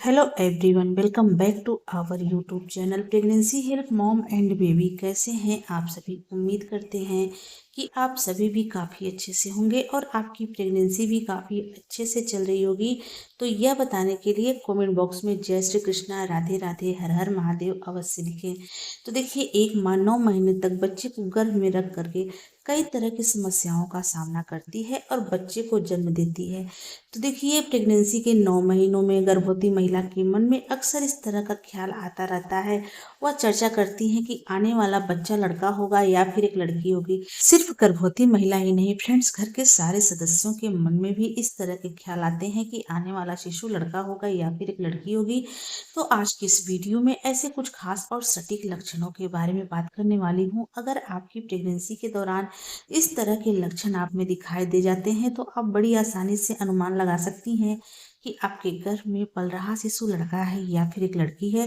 Hello everyone, welcome back to our YouTube channel pregnancy help mom and baby. कैसे हैं आप सभी? उम्मीद करते हैं कि आप सभी भी काफ़ी अच्छे से होंगे और आपकी प्रेगनेंसी भी काफ़ी अच्छे से चल रही होगी। तो यह बताने के लिए कमेंट बॉक्स में जय श्री कृष्णा, राधे राधे, हर हर महादेव अवश्य लिखें। तो देखिए, एक माँ 9 महीने तक बच्चे को गर्भ में रख करके कई तरह की समस्याओं का सामना करती है और बच्चे को जन्म देती है। तो देखिए, प्रेगनेंसी के 9 महीनों में गर्भवती महिला के मन में अक्सर इस तरह का ख्याल आता रहता है। वह चर्चा करती है कि आने वाला बच्चा लड़का होगा या फिर एक लड़की होगी। सिर्फ गर्भवती महिला ही नहीं फ्रेंड्स, घर के सारे सदस्यों के मन में भी इस तरह के ख्याल आते हैं कि आने वाला शिशु लड़का होगा या फिर एक लड़की होगी। तो आज की इस वीडियो में ऐसे कुछ खास और सटीक लक्षणों के बारे में बात करने वाली हूँ। अगर आपकी प्रेगनेंसी के दौरान इस तरह के लक्षण आप में दिखाई दे जाते हैं तो आप बड़ी आसानी से अनुमान लगा सकती हैं कि आपके गर्भ में पल रहा शिशु लड़का है या फिर एक लड़की है।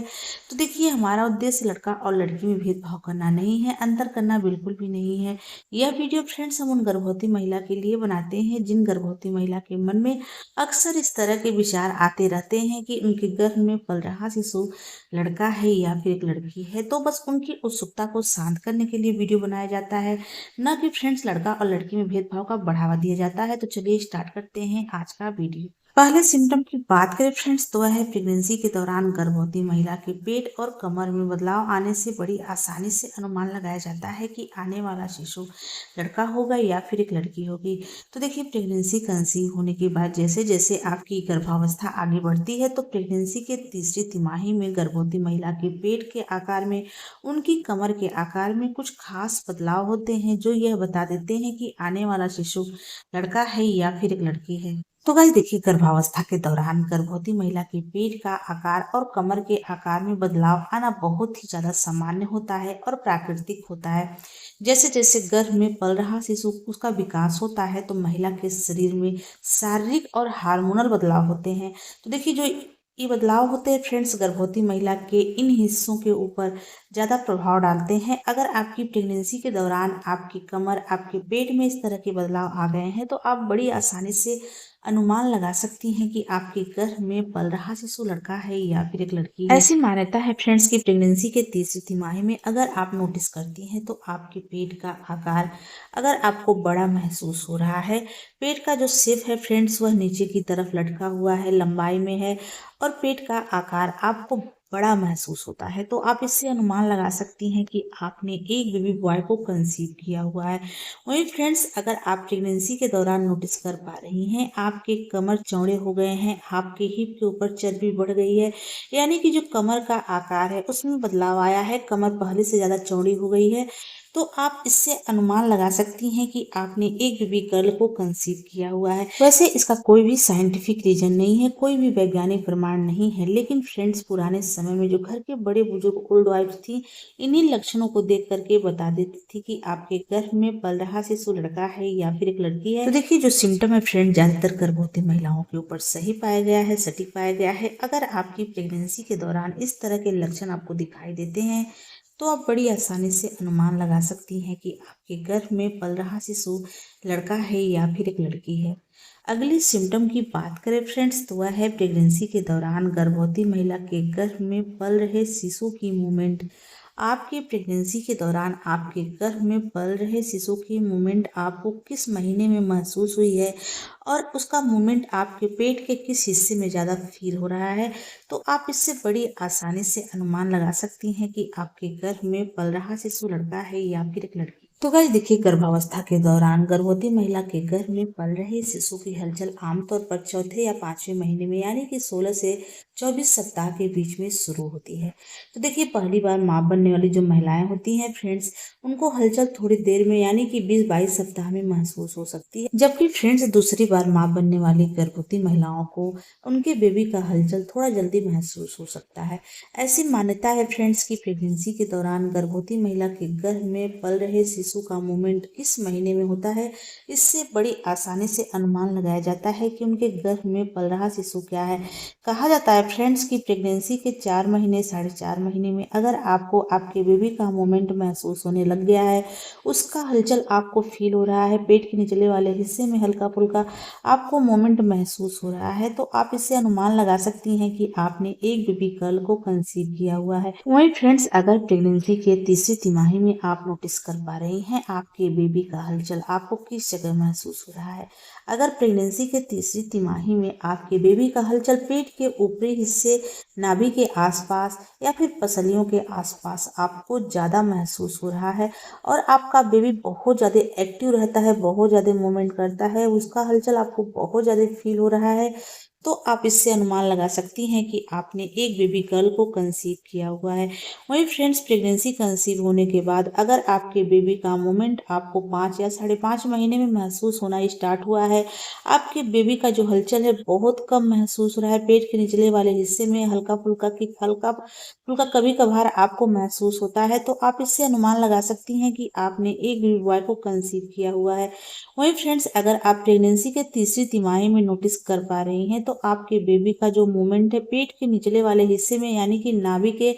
तो देखिए, हमारा उद्देश्य लड़का और लड़की में भेदभाव करना नहीं है, अंतर करना बिल्कुल भी नहीं है। यह वीडियो फ्रेंड्स हम उन गर्भवती महिला के लिए बनाते हैं जिन गर्भवती महिला के मन में अक्सर इस तरह के विचार आते रहते हैं कि उनके गर्भ में पल रहा शिशु लड़का है या फिर एक लड़की है। तो बस उनकी उत्सुकता को शांत करने के लिए वीडियो बनाया जाता है, न कि फ्रेंड्स लड़का और लड़की में भेदभाव का बढ़ावा दिया जाता है। तो चलिए स्टार्ट करते हैं आज का वीडियो। पहले सिम्टम की बात करें फ्रेंड्स तो वह है प्रेगनेंसी के दौरान गर्भवती महिला के पेट और कमर में बदलाव आने से बड़ी आसानी से अनुमान लगाया जाता है कि आने वाला शिशु लड़का होगा या फिर एक लड़की होगी। तो देखिए, प्रेगनेंसी कंसीव होने के बाद जैसे जैसे आपकी गर्भावस्था आगे बढ़ती है तो प्रेगनेंसी के तीसरी तिमाही में गर्भवती महिला के पेट के आकार में, उनकी कमर के आकार में कुछ खास बदलाव होते हैं जो यह बता देते हैं कि आने वाला शिशु लड़का है या फिर एक लड़की है। तो गाइस देखिए, गर्भावस्था के दौरान गर्भवती महिला के पेट का आकार और कमर के आकार में बदलाव आना बहुत ही ज्यादा सामान्य होता है और प्राकृतिक होता है। जैसे जैसे गर्भ में पल रहा शिशु उसका विकास होता है तो महिला के शरीर में शारीरिक और हार्मोनल बदलाव होते हैं। तो देखिए, जो ये बदलाव होते हैं फ्रेंड्स गर्भवती महिला के इन हिस्सों के ऊपर ज़्यादा प्रभाव डालते हैं। अगर आपकी प्रेगनेंसी के दौरान आपकी कमर, आपके पेट में इस तरह के बदलाव आ गए हैं तो आप बड़ी आसानी से अनुमान लगा सकती हैं कि आपके गर्भ में पल रहा शिशु लड़का है या फिर एक लड़की है। ऐसी मान्यता है फ्रेंड्स की प्रेगनेंसी के तीसरी तिमाही में अगर आप नोटिस करती हैं तो आपके पेट का आकार अगर आपको बड़ा महसूस हो रहा है, पेट का जो शेप है फ्रेंड्स वह नीचे की तरफ लटका हुआ है, लंबाई में है और पेट का आकार आपको बड़ा महसूस होता है, तो आप इससे अनुमान लगा सकती हैं कि आपने एक बेबी बॉय को कंसीव किया हुआ है। वहीं फ्रेंड्स, अगर आप प्रेगनेंसी के दौरान नोटिस कर पा रही हैं आपके कमर चौड़े हो गए हैं, आपके हिप के ऊपर चर्बी बढ़ गई है, यानी कि जो कमर का आकार है उसमें बदलाव आया है, कमर पहले से ज़्यादा चौड़ी हो गई है, तो आप इससे अनुमान लगा सकती हैं कि आपने एक बेबी गर्ल को कंसीव किया हुआ है। वैसे इसका कोई भी साइंटिफिक रीजन नहीं है, कोई भी वैज्ञानिक प्रमाण नहीं है, लेकिन फ्रेंड्स पुराने समय में जो घर के बड़े बुजुर्ग ओल्ड वाइफ्स थी, इन्हीं लक्षणों को देख करके बता देती थी कि आपके गर्भ में पल रहा शिशु लड़का है या फिर एक लड़की है। तो देखिए, जो सिम्टम है फ्रेंड ज्यादातर गर्भवती महिलाओं के ऊपर सही पाया गया है, सटीक पाया गया है। अगर आपकी प्रेगनेंसी के दौरान इस तरह के लक्षण आपको दिखाई देते हैं तो आप बड़ी आसानी से अनुमान लगा सकती हैं कि आपके गर्भ में पल रहा शिशु लड़का है या फिर एक लड़की है। अगली सिम्टम की बात करें फ्रेंड्स तो वह है प्रेगनेंसी के दौरान गर्भवती महिला के गर्भ में पल रहे शिशु की मूवमेंट। आपके प्रेगनेंसी के दौरान आपके गर्भ में पल रहे शिशु की मूवमेंट आपको किस महीने में महसूस हुई है और उसका मूवमेंट आपके पेट के किस हिस्से में ज़्यादा फील हो रहा है, तो आप इससे बड़ी आसानी से अनुमान लगा सकती हैं कि आपके गर्भ में पल रहा शिशु लड़का है या फिर एक लड़की। तो गाइस देखिए, गर्भावस्था के दौरान गर्भवती महिला के गर्भ में पल रहे शिशु की हलचल आमतौर पर चौथे या पांचवें महीने में यानी कि 16 से 24 सप्ताह के बीच में शुरू होती है। तो देखिए, पहली बार माँ बनने वाली जो महिलाएं होती हैं फ्रेंड्स, उनको हलचल थोड़ी देर में यानी कि 20-22 सप्ताह में महसूस हो सकती है, जबकि फ्रेंड्स दूसरी बार माँ बनने वाली गर्भवती महिलाओं को उनके बेबी का हलचल थोड़ा जल्दी महसूस हो सकता है। ऐसी मान्यता है फ्रेंड्स की प्रेगनेंसी के दौरान गर्भवती महिला के गर्भ में पल रहे शिशु का मूवमेंट किस महीने में होता है, इससे बड़ी आसानी से अनुमान लगाया जाता है कि उनके गर्भ में पल रहा शिशु क्या है। कहा जाता है फ्रेंड्स कि प्रेगनेंसी के 4 महीने 4.5 महीने में अगर आपको आपके बेबी का मूवमेंट महसूस होने लग गया है, उसका हलचल आपको फील हो रहा है, पेट के निचले वाले हिस्से में हल्का फुल्का आपको मोमेंट महसूस हो रहा है, तो आप इससे अनुमान लगा सकती हैं कि आपने एक बेबी गर्ल को कंसीव किया हुआ है। वहीं फ्रेंड्स, अगर प्रेगनेंसी के तीसरी तिमाही में आप नोटिस कर पा रही हैं आपके बेबी का हलचल आपको किस जगह महसूस हो रहा है, अगर प्रेगनेंसी के तीसरी तिमाही में आपके बेबी का हलचल पेट के ऊपरी हिस्से, नाभि के आसपास या फिर पसलियों के आसपास आपको ज़्यादा महसूस हो रहा है और आपका बेबी बहुत ज़्यादा एक्टिव रहता है, बहुत ज़्यादा मूवमेंट करता है, उसका हलचल आपको बहुत ज़्यादा फील हो रहा है, तो आप इससे अनुमान लगा सकती हैं कि आपने एक बेबी गर्ल को कंसीव किया हुआ है। वहीं फ्रेंड्स, प्रेगनेंसी कंसीव होने के बाद अगर आपके बेबी का मूवमेंट आपको 5 या 5.5 महीने में महसूस होना स्टार्ट हुआ है, आपके बेबी का जो हलचल है बहुत कम महसूस हो रहा है, पेट के निचले वाले हिस्से में हल्का फुल्का कभी कभार आपको महसूस होता है, तो आप इससे अनुमान लगा सकती हैं कि आपने एक बेबी बॉय को कंसीव किया हुआ है। वहीं फ्रेंड्स, अगर आप प्रेगनेंसी के तीसरी तिमाही में नोटिस कर पा रही हैं तो आपके बेबी का जो मूवमेंट है पेट के निचले वाले हिस्से में यानी कि नाभि के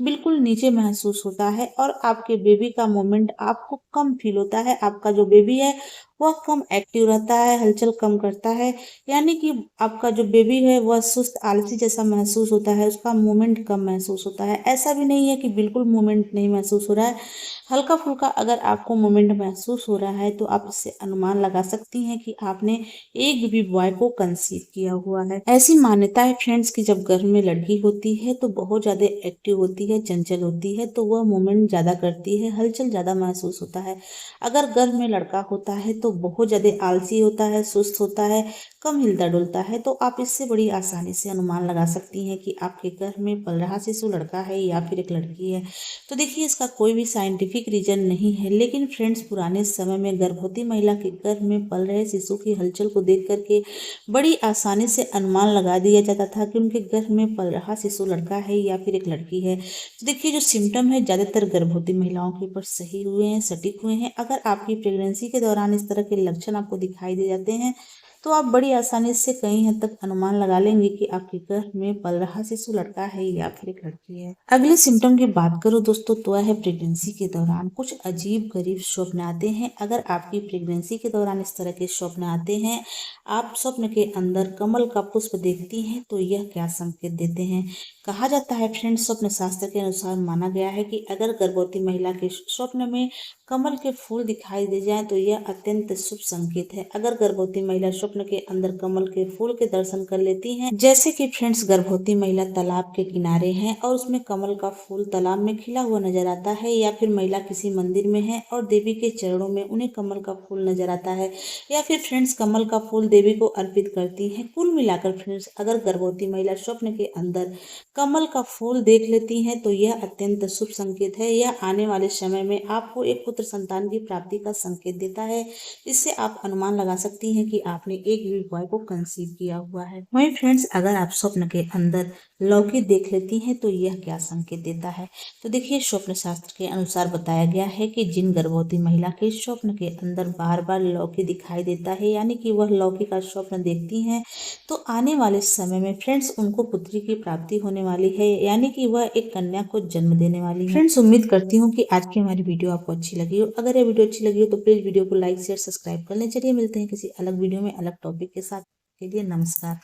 बिल्कुल नीचे महसूस होता है और आपके बेबी का मूवमेंट आपको कम फील होता है, आपका जो बेबी है वह कम एक्टिव रहता है, हलचल कम करता है, यानी कि आपका जो बेबी है वह सुस्त आलसी जैसा महसूस होता है, उसका मूवमेंट कम महसूस होता है। ऐसा भी नहीं है कि बिल्कुल मूवमेंट नहीं महसूस हो रहा है, हल्का फुल्का अगर आपको मूवमेंट महसूस हो रहा है तो आप इससे अनुमान लगा सकती हैं कि आपने एक बेबी बॉय को कंसीव किया हुआ है। ऐसी मान्यता है फ्रेंड्स कि जब गर्भ में लड़की होती है तो बहुत ज्यादा एक्टिव होती है, चंचल होती है, तो वह मूवमेंट ज्यादा करती है, हलचल ज्यादा महसूस होता है। अगर गर्भ में लड़का होता है तो बहुत ज्यादा आलसी होता है, सुस्त होता है, कम हिलता डुलता है, तो आप इससे बड़ी आसानी से अनुमान लगा सकती हैं कि आपके गर्भ में पल रहा शिशु लड़का है या फिर एक लड़की है। तो देखिए, इसका कोई भी साइंटिफिक रीजन नहीं है, लेकिन फ्रेंड्स, पुराने समय में गर्भवती महिला के गर्भ में पल रहे शिशु की हलचल को देख करके बड़ी आसानी से अनुमान लगा दिया जाता था कि उनके गर्भ में पल रहा शिशु लड़का है या फिर एक लड़की है। तो देखिए, जो सिम्टम है ज़्यादातर गर्भवती महिलाओं के ऊपर सही हुए हैं, सटीक हुए हैं। अगर आपकी प्रेगनेंसी के दौरान इस तरह के लक्षण आपको दिखाई दे जाते हैं तो आप बड़ी आसानी से कई हद तक अनुमान लगा लेंगे कि आपके गर्भ में पल रहा शिशु लड़का है या फिर एक लड़की है। अगले सिम्टम की बात करूं दोस्तों, तो है प्रेगनेंसी के दौरान कुछ अजीब गरीब स्वप्न आते हैं। अगर आपकी प्रेगनेंसी के दौरान इस तरह के स्वप्न आते हैं, आप स्वप्न के अंदर कमल का पुष्प देखती हैं, तो यह क्या संकेत देते हैं? कहा जाता है फ्रेंड्स, स्वप्न शास्त्र के अनुसार माना गया है कि अगर गर्भवती महिला के स्वप्न में कमल के फूल दिखाई दे जाएं तो यह अत्यंत शुभ संकेत है। अगर गर्भवती महिला स्वप्न के अंदर कमल के फूल के दर्शन कर लेती हैं, जैसे कि फ्रेंड्स गर्भवती महिला तालाब के किनारे है और उसमें कमल का फूल तालाब में खिला हुआ नजर आता है, या फिर महिला किसी मंदिर में है और देवी के चरणों में उन्हें कमल का फूल नजर आता है, या फिर फ्रेंड्स कमल का फूल देवी को अर्पित करती है। कुल मिलाकर फ्रेंड्स, अगर गर्भवती महिला स्वप्न के अंदर कमल का फूल देख लेती हैं तो यह अत्यंत शुभ संकेत है। यह आने वाले समय में आपको एक पुत्र संतान की प्राप्ति का संकेत देता है। इससे आप अनुमान लगा सकती हैं कि आपने एक बेबी बॉय को कंसीव किया हुआ है। वहीं फ्रेंड्स, अगर आप स्वप्न के अंदर लौकी देख लेती हैं तो यह क्या संकेत देता है? तो देखिए, स्वप्न शास्त्र के अनुसार बताया गया है कि जिन गर्भवती महिला के स्वप्न के अंदर बार बार लौकी दिखाई देता है, यानी कि वह लौकी का स्वप्न देखती हैं, तो आने वाले समय में फ्रेंड्स उनको पुत्री की प्राप्ति होने वाली है, यानी कि वह एक कन्या को जन्म देने वाली है। फ्रेंड्स, उम्मीद करती हूँ कि आज की हमारी वीडियो आपको अच्छी लगी हो। अगर यह वीडियो अच्छी लगी हो तो प्लीज वीडियो को लाइक शेयर सब्सक्राइब कर लें। चलिए मिलते हैं किसी अलग वीडियो में अलग टॉपिक के साथ। के लिए नमस्कार।